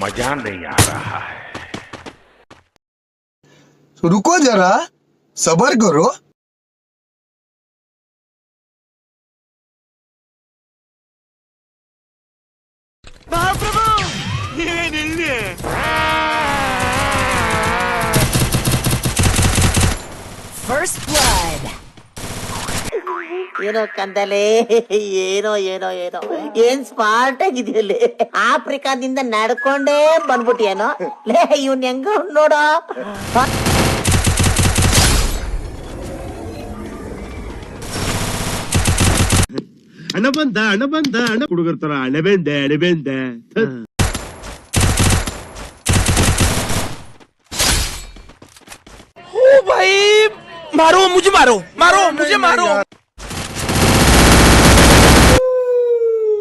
मजा नहीं आ रहा है। रुको जरा, सबर करो। First blood. ಏನೋ ಕಂದಲೆ, ಏನೋ ಏನೋ ಏನೋ ಏನ್ ಸ್ಮಾರ್ಟ್ ಆಗಿದೆಯಲ್ಲ. ಆಫ್ರಿಕಾದಿಂದ ನಡ್ಕೊಂಡೇ ಬಂದ್ಬಿಟ್ಟಿಯೇನೋ ಲೇ. ಇವ್ನ್ ಹೆಂಗ ನೋಡೋ. ಹಣ ಬಂದ ಹಣ ಹುಡುಗರ್ತಾರ ಅಣಬೆಂದೆ ओ भाई, मारो मुझे, मारो मुझे, मारो।